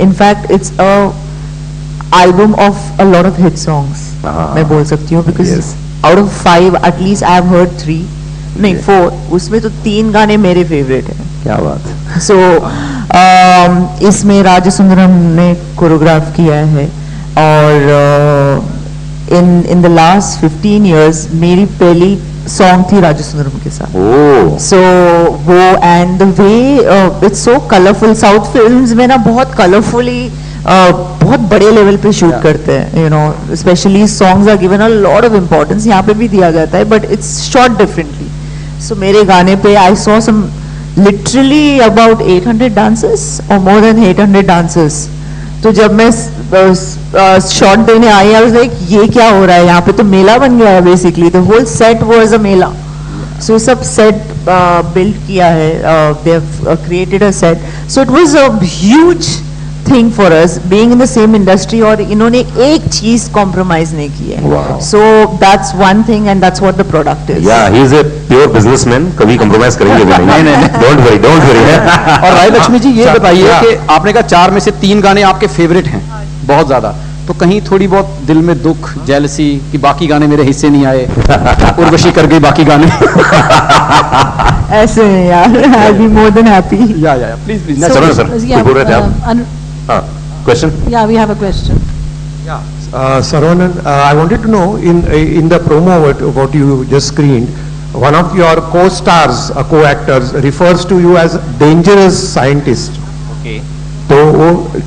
In fact it's a album of a lot of hit songs. मैं बोल सकती हूँ because out of 5 at least I have heard 3 नहीं 4 उसमें तो 3 गाने मेरे फेवरेट हैं. क्या बात. So इसमें राजसुंदरम ने कोरियोग्राफ किया है और in the last 15 years मेरी पहली सॉन्ग थी राजसुंदरम के साथ. So वो and the way it's so colorful. South films में ना बहुत कलरफुली बहुत बड़े लेवल पे शूट करते हैं, you know, specially songs are given a lot of importance. यहाँ पे भी दिया जाता है but it's shot differently. So मेरे गाने पे I saw some literally about 800 dancers और मोर देन 800 डांसर्स. तो जब मैं शॉट देने आई आई वाज लाइक ये क्या हो रहा है यहाँ पे, तो मेला बन गया है basically. The whole set was a mela. So सब सेट बिल्ड किया है, they have created a set. So it was a huge thing for us being in the same industry और इन्होंने एक चीज compromise नहीं की है. Wow. So that's one thing and that's what the product is. Yeah, he is a pure businessman. कभी compromise करेंगे भी नहीं. नहीं. Don't worry. और राय लक्ष्मी जी ये बताइए कि आपने कहा 4 में से 3 गाने आपके फेवरेट हैं बहुत ज्यादा, तो कहीं थोड़ी बहुत दिल में दुख, जेलसी कि बाकी गाने मेरे हिस्से नहीं आए, उर्वशी कर गई बाकी गाने. ऐसे नहीं यार, I'll be more than happy. Yeah. Please. Sir बोल रहे थे आप. Question? Yeah, we have a question. Yeah, Saravanan, I wanted to know in the promo what you just screened, one of your co-stars, co-actors refers to you as dangerous scientist. Okay. So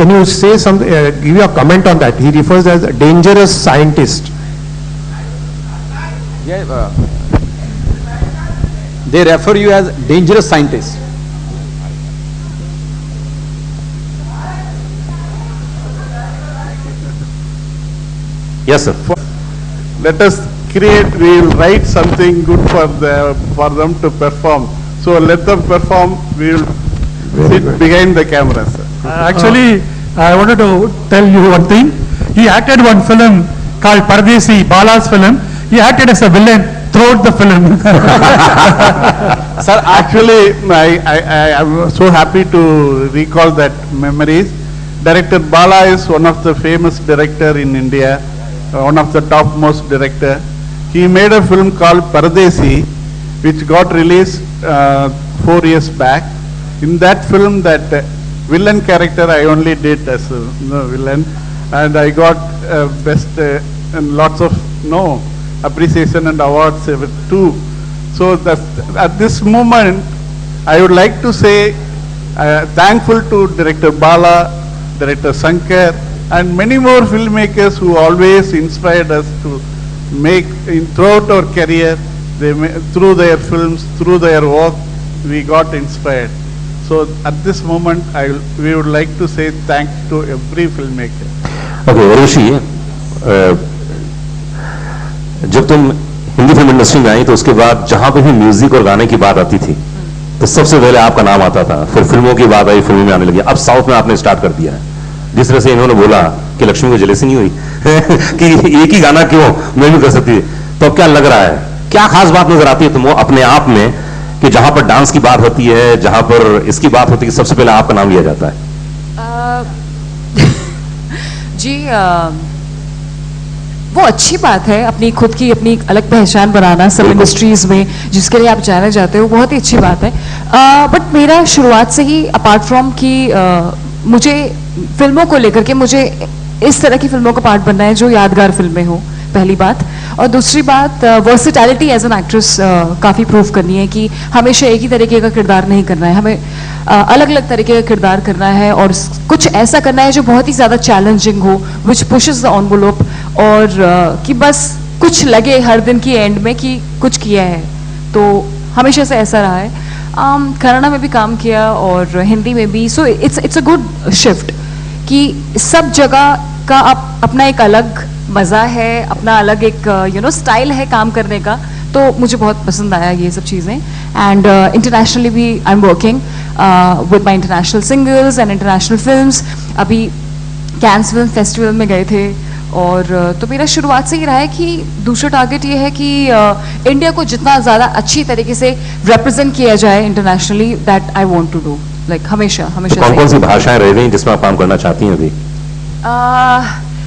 can you say something? Give your comment on that. He refers as a dangerous scientist. Yeah. They refer you as dangerous scientist. Yes, sir. Let us create. We will write something good for them to perform. So let them perform. We will sit behind the camera, sir. Actually, I wanted to tell you one thing. He acted one film called Pardesi, Bala's film. He acted as a villain throughout the film. Sir, actually, I am so happy to recall that memories. Director Bala is one of the famous director in India. One of the topmost director. He made a film called Pardesi, which got released 4 years back. In that film, that villain character I only did as a villain, and I got best and lots of appreciation and awards too. So at this moment, I would like to say thankful to Director Bala, Director Shankar, and many more filmmakers who always inspired us to make throughout our career. Through their films, through their work, we got inspired. So at this moment, we would like to say thanks to every filmmaker. Okay, Urvashi, जब तुम Hindi film industry में आई तो उसके बाद जहां पे भी music और गाने की बात आती थी तो सबसे पहले आपका नाम आता था. फिर फिल्मों की बात आई, फिल्मों में आने लगी. अब साउथ में आपने स्टार्ट कर दिया है. जिस तरह से इन्होंने बोला कि लक्ष्मी को जेलसी नहीं हुई कि एक ही गाना क्यों, मैं भी कर सकती थी, तो अब क्या लग रहा है, क्या खास बात नजर आती है तुमको अपने आप में कि जहां पर डांस की बात होती है, जहां पर इसकी बात होती है, सबसे पहले आपका नाम लिया जाता है? जी वो अच्छी बात है, अपनी खुद की अपनी अलग पहचान बनाना सब इंडस्ट्रीज में जिसके लिए आप जाने जाते हो, बहुत ही अच्छी बात है. बट मेरा शुरुआत से ही अपार्ट फ्रॉम कि मुझे फिल्मों को लेकर के मुझे इस तरह की फिल्मों का पार्ट बनना है जो यादगार फिल्में हो, पहली बात. और दूसरी बात, वर्सेटैलिटी एज एन एक्ट्रेस काफ़ी प्रूव करनी है कि हमेशा एक ही तरीके का किरदार नहीं करना है, हमें अलग अलग तरीके का किरदार करना है और कुछ ऐसा करना है जो बहुत ही ज़्यादा चैलेंजिंग हो, विच पुशेस द एनवेलप, और कि बस कुछ लगे हर दिन की एंड में कि कुछ किया है. तो हमेशा से ऐसा रहा है. कन्नड़ा में भी काम किया और हिंदी में भी. So it's a good shift कि सब जगह का अपना एक अलग मज़ा है, अपना अलग एक स्टाइल है काम करने का. तो मुझे बहुत पसंद आया ये सब चीज़ें. एंड इंटरनेशनली भी I am working with my international singers and international films. अभी कैंस फिल्म फेस्टिवल में गए थे और तो मेरा शुरुआत से ही रहा है कि दूसरा टारगेट ये है कि इंडिया को जितना ज़्यादा अच्छी तरीके से रिप्रेजेंट किया जाए internationally, that I want to do. Like हमेशा हमेशा कौन से। कौन सी भाषाएं रह गई जिसमें आप काम करना चाहती हैं अभी?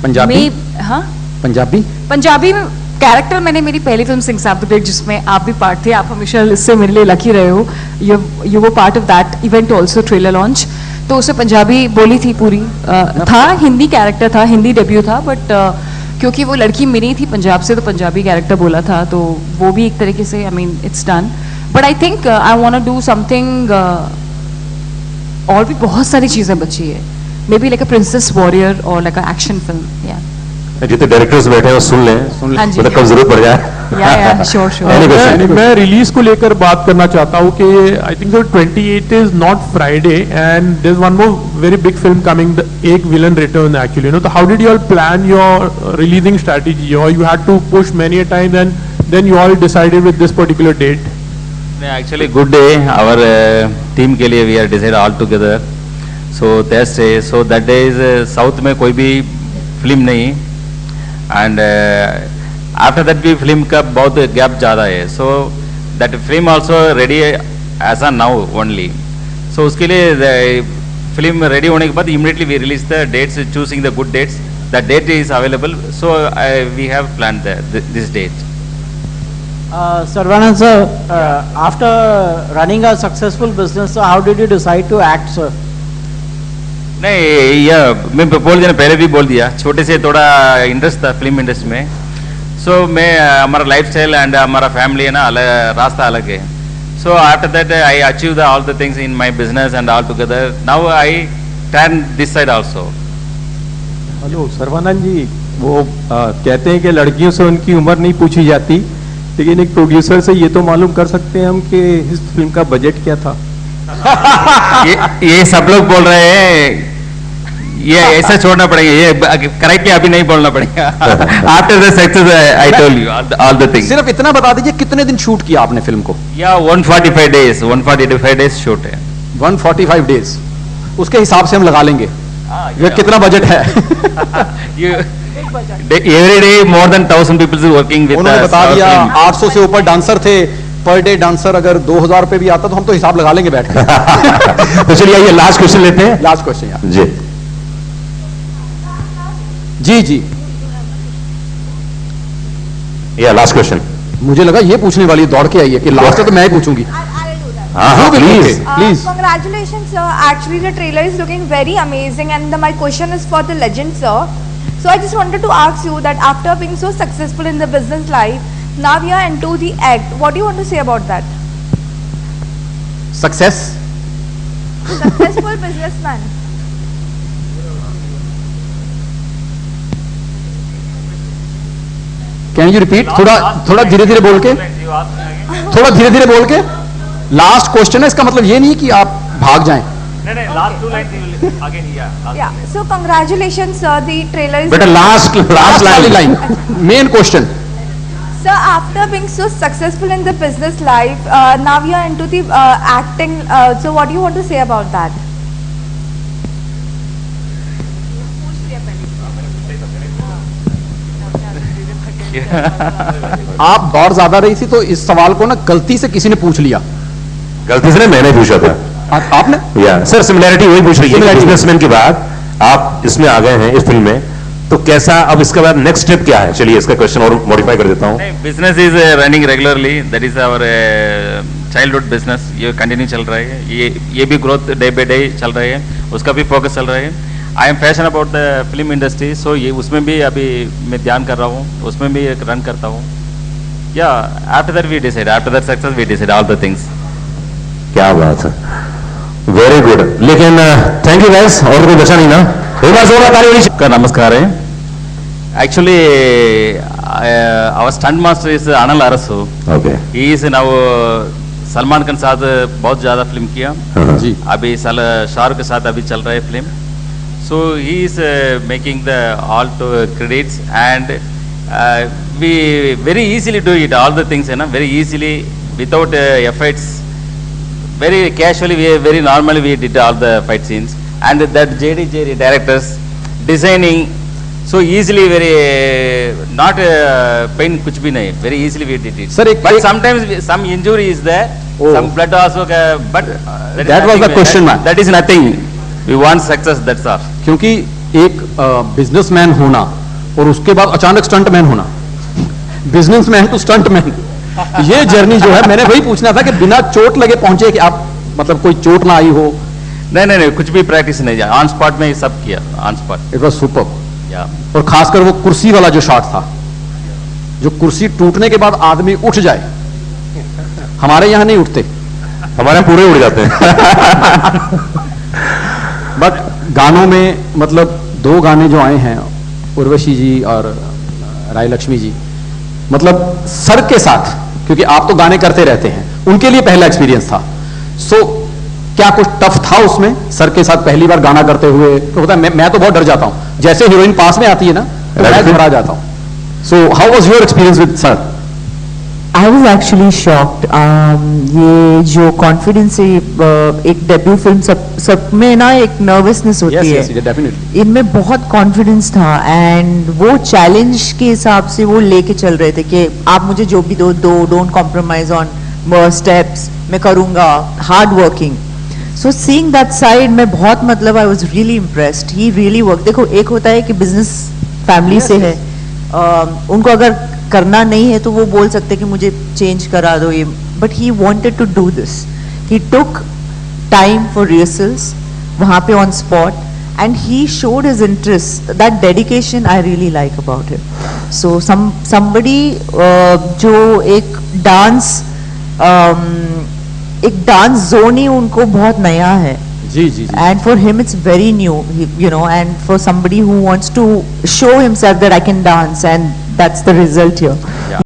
पंजाबी? हाँ, पंजाबी? पंजाबी में कैरेक्टर मैंने मेरी पहली फिल्म सिंह साहब द ग्रेट, जिसमें आप भी पार्ट थे, आप हमेशा इससे मेरे लिए लकी रहे हो, यू वो part of that event also, trailer launch, तो उसे पंजाबी बोली थी पूरी। था हिंदी कैरेक्टर था, हिंदी डेब्यू था, बट क्योंकि वो लड़की मिली थी पंजाब से तो पंजाबी कैरेक्टर बोला था, तो वो भी एक तरीके से I mean it's done. But I think I want to do something, और भी बहुत सारी चीज़ें बची है, maybe like a princess warrior और लाइक अ एक्शन फिल्म। या जितने डायरेक्टर्स बैठे हैं वो सुन लें, हाँ जी, मतलब कब जरूरत पड़ जाए। या श्योर श्योर। Any question? मैं रिलीज को लेकर बात करना चाहता हूँ कि I think 28 is not Friday and there is one more very big film coming, Ek villain return actually, you know, तो how did you all plan your releasing strategy, और you had to push many a time and then you all decided with this particular date? Actually good day our team के लिए, we are decide all together, so that's day, so that day is south में कोई भी फिल्म नहीं, and after that भी film का बहुत गैप ज़्यादा है, so that film also ready as a now only, so उसके लिए फिल्म रेडी होने के बाद immediately we release the dates, choosing the good dates, the date is available, so we have plan this date. Sarvanand sir, after running a successful business, so how did you decide to act, sir? नहीं, यह मैं बोल दिया, पहले भी बोल दिया, छोटे से थोड़ा इंटरेस्ट था फिल्म इंडस्ट्री में, सो मैं हमारा लाइफस्टाइल एंड हमारा फैमिली है ना, रास्ता अलग है, so after that I achieve the all the things in my business and all together, now I turn this side also. Hello Sharwanand ji, वो कहते हैं कि लड़कियों से उनकी उम्र नहीं पूछी जाती, लेकिन एक प्रोड्यूसर से ये तो मालूम कर सकते हैं हम कि इस फिल्म का बजट क्या था? ये सब लोग बोल रहे हैं, ये ऐसा छोड़ना पड़ेगा, ये करेक्टली अभी नहीं बोलना पड़ेगा. After the success I told you all the things. सिर्फ इतना बता दीजिए कितने दिन शूट किया आपने फिल्म को? या 145 डेज, 145 डेज शूट है. 145 डेज, उसके हिसाब से हम लगा लेंगे ये कितना बजट है. Every day more than 1000 people is working with. उन्होंने बता दिया 800 से ऊपर डांसर थे, पर डे डांसर अगर 2000 रुपए भी आता तो हम तो हिसाब लगा लेंगे बैठ के. तो चलिए आइए लास्ट क्वेश्चन लेते हैं. लास्ट क्वेश्चन जी जी जी, या लास्ट क्वेश्चन. मुझे लगा ये पूछने वाली दौड़ के आई है कि लास्ट है तो मैं ही पूछूंगी. हाँ please. Please. Congratulations, sir. Actually, the trailer is looking very amazing, and my question is for the legend, sir. So I just wanted to ask you that after being so successful in the business life, now you are into the act. What do you want to say about that? Success. Successful businessman. Can you repeat? थोड़ा धीरे धीरे बोल के, थोड़ा धीरे धीरे बोल के. लास्ट क्वेश्चन है, इसका मतलब ये नहीं कि आप भाग जाएं. Last 2 line again. Yeah. So congratulations, sir. The trailer is. बेटा last line main question. Sir, after being so successful in the business life, now you are into the acting. So what do you want to say about that? आप दौड़ ज्यादा रही थी तो इस सवाल को ना गलती से किसी ने पूछ लिया. गलती से नहीं, मैंने पूछा था. आपने? या सर सिमिलैरिटी वही पूछ रही है. बिजनेसमैन के बाद आप इसमें आ गए हैं इस फिल्म में, तो कैसा अब इसके बाद नेक्स्ट स्टेप क्या है? चलिए इसका क्वेश्चन और मॉडिफाई कर देता हूँ. Business is running regularly, that is our childhood business, ये कंटिन्यू चल रहा है, ये भी ग्रोथ डे बाई डे चल रही है, उसका भी फोकस चल रहा है. I am passion about the film industry, so ये उसमें भी अभी मैं ध्यान कर रहा हूँ, उसमें भी एक रन करता हूँ. या after that we decide, after that success we decide all the things. क्या बात है, वेरी गुड. लेकिन थैंक यू गाइस. और कोई बचा नहीं ना? एक बार जोरदार ताली का नमस्कार है. Actually our stunt master is Anil Arasu. Okay. He is now Salman Khan साथ बहुत ज्यादा फिल्म किया जी. अभी शाहरुख के साथ अभी चल रहा है film. So he is making the all to credits and we very easily do it all the things है ना, very easily without efforts, very casually, very normally we did all the fight scenes, and that JD directors designing so easily, very not pain kuch bhi nahi, very easily we did it. Sir, but sometimes some injury is there, Some blood also, but That was the question, man. That is nothing. We want success. That's all. क्योंकि एक businessman होना और उसके बाद अचानक stuntman होना, businessman to stuntman, ये journey जो है, मैंने वही पूछना था कि बिना चोट लगे पहुंचे कि आप, मतलब कोई चोट ना आई हो? नहीं, कुछ भी प्रैक्टिस नहीं, ऑन स्पॉट में ही सब किया, on spot. It was super. या और खासकर वो कुर्सी वाला जो शॉट था, जो कुर्सी टूटने के बाद आदमी उठ जाए, हमारे यहां नहीं उठते, हमारे पूरे उड़ जाते हैं। बट गानों में, मतलब 2 गाने जो आए हैं, उर्वशी जी और राय लक्ष्मी जी, मतलब सर के साथ, क्योंकि आप तो गाने करते रहते हैं, उनके लिए पहला एक्सपीरियंस था। सो क्या कुछ टफ था उसमें, सर के साथ पहली बार गाना करते हुए? तो होता है, मैं तो बहुत डर जाता हूं, जैसे हीरोइन पास में आती है ना तो मैं घबरा जाता हूं। So how was your experience with sir? I was actually shocked. ये जो कॉन्फिडेंस है, एक डेब्यू फिल्म, सब में ना एक नर्वसनेस होती है। Yes, definitely. इनमें बहुत कॉन्फिडेंस था, एंड वो चैलेंज के हिसाब से वो लेके चल रहे थे कि आप मुझे जो भी दो, डोंट कॉम्प्रोमाइज ऑन स्टेप्स, मैं करूँगा, hard working. So seeing that side, मैं बहुत, मतलब I was really impressed. He really work. देखो, एक होता है कि बिजनेस फैमिली से है, उनको अगर करना नहीं है तो वो बोल सकते कि मुझे चेंज करा दो ये, but he wanted to do this. He took time for rehearsals वहाँ पे on spot, and he showed his interest, that dedication I really like about him. So somebody जो एक डांस जोन ही उनको बहुत नया है, जी, and for him it's very new, you know, and for somebody who wants to show himself that I can dance, and that's the result here.